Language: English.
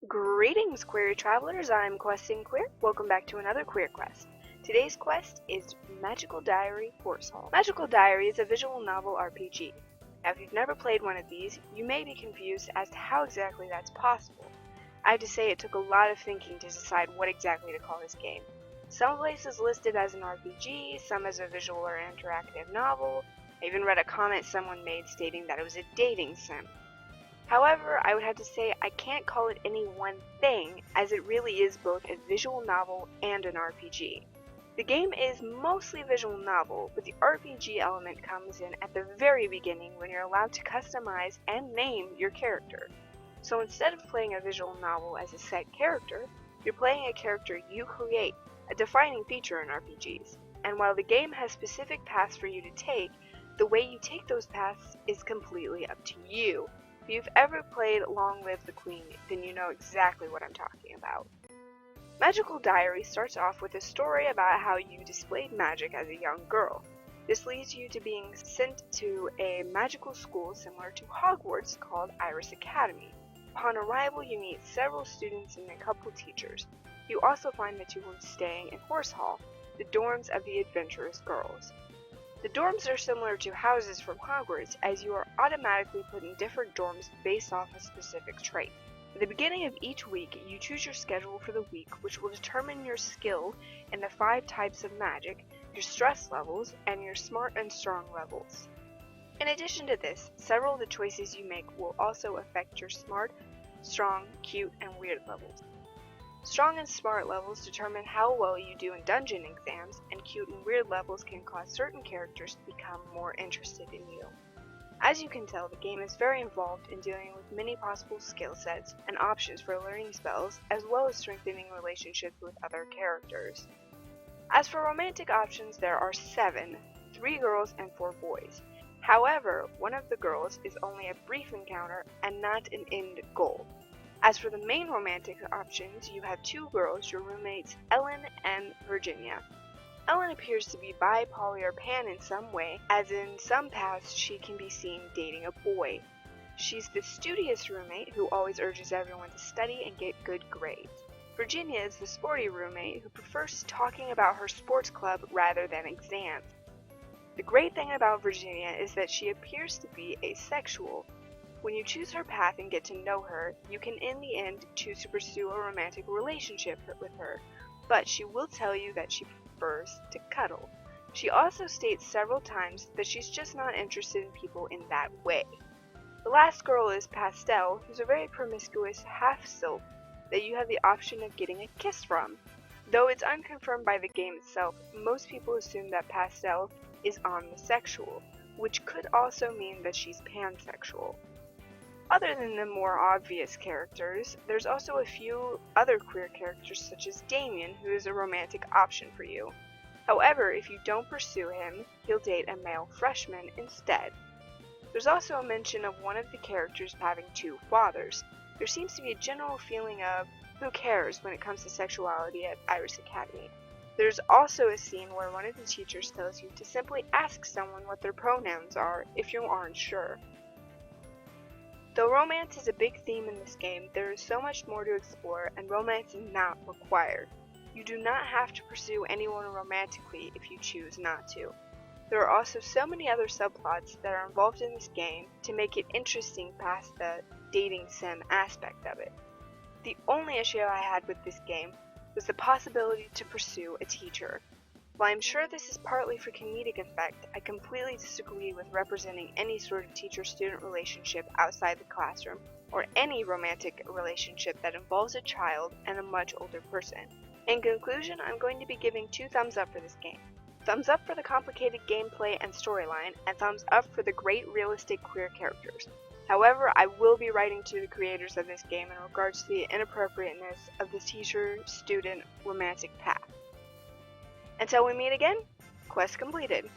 Greetings, queer travelers. I'm Questing Queer. Welcome back to another queer quest. Today's quest is Magical Diary Horsehall. Magical Diary is a visual novel RPG. Now, if you've never played one of these, you may be confused as to how exactly that's possible. I have to say it took a lot of thinking to decide what exactly to call this game. Some places listed as an RPG, some as a visual or interactive novel. I even read a comment someone made stating that it was a dating sim. However, I would have to say I can't call it any one thing, as it really is both a visual novel and an RPG. The game is mostly visual novel, but the RPG element comes in at the very beginning when you're allowed to customize and name your character. So instead of playing a visual novel as a set character, you're playing a character you create, a defining feature in RPGs. And while the game has specific paths for you to take, the way you take those paths is completely up to you. If you've ever played Long Live the Queen, then you know exactly what I'm talking about. Magical Diary starts off with a story about how you displayed magic as a young girl. This leads you to being sent to a magical school similar to Hogwarts called Iris Academy. Upon arrival, you meet several students and a couple teachers. You also find that you will be staying in Horsehall, the dorms of the adventurous girls. The dorms are similar to houses from Hogwarts, as you are automatically put in different dorms based off a specific trait. At the beginning of each week, you choose your schedule for the week, which will determine your skill in the 5 types of magic, your stress levels, and your smart and strong levels. In addition to this, several of the choices you make will also affect your smart, strong, cute, and weird levels. Strong and smart levels determine how well you do in dungeon exams, and cute and weird levels can cause certain characters to become more interested in you. As you can tell, the game is very involved in dealing with many possible skill sets and options for learning spells, as well as strengthening relationships with other characters. As for romantic options, there are 7, 3 girls and 4 boys. However, one of the girls is only a brief encounter and not an end goal. As for the main romantic options, you have 2 girls, your roommates Ellen and Virginia. Ellen appears to be bi, poly, or pan in some way, as in some paths she can be seen dating a boy. She's the studious roommate who always urges everyone to study and get good grades. Virginia is the sporty roommate who prefers talking about her sports club rather than exams. The great thing about Virginia is that she appears to be asexual. When you choose her path and get to know her, you can in the end choose to pursue a romantic relationship with her, but she will tell you that she prefers to cuddle. She also states several times that she's just not interested in people in that way. The last girl is Pastel, who's a very promiscuous half-sylph that you have the option of getting a kiss from. Though it's unconfirmed by the game itself, most people assume that Pastel is omnisexual, which could also mean that she's pansexual. Other than the more obvious characters, there's also a few other queer characters such as Damien, who is a romantic option for you. However, if you don't pursue him, he'll date a male freshman instead. There's also a mention of one of the characters having 2 fathers. There seems to be a general feeling of who cares when it comes to sexuality at Iris Academy. There's also a scene where one of the teachers tells you to simply ask someone what their pronouns are if you aren't sure. Though romance is a big theme in this game, there is so much more to explore, and romance is not required. You do not have to pursue anyone romantically if you choose not to. There are also so many other subplots that are involved in this game to make it interesting past the dating sim aspect of it. The only issue I had with this game was the possibility to pursue a teacher. While I'm sure this is partly for comedic effect, I completely disagree with representing any sort of teacher-student relationship outside the classroom, or any romantic relationship that involves a child and a much older person. In conclusion, I'm going to be giving 2 thumbs up for this game. Thumbs up for the complicated gameplay and storyline, and thumbs up for the great realistic queer characters. However, I will be writing to the creators of this game in regards to the inappropriateness of the teacher-student romantic path. Until we meet again, quest completed.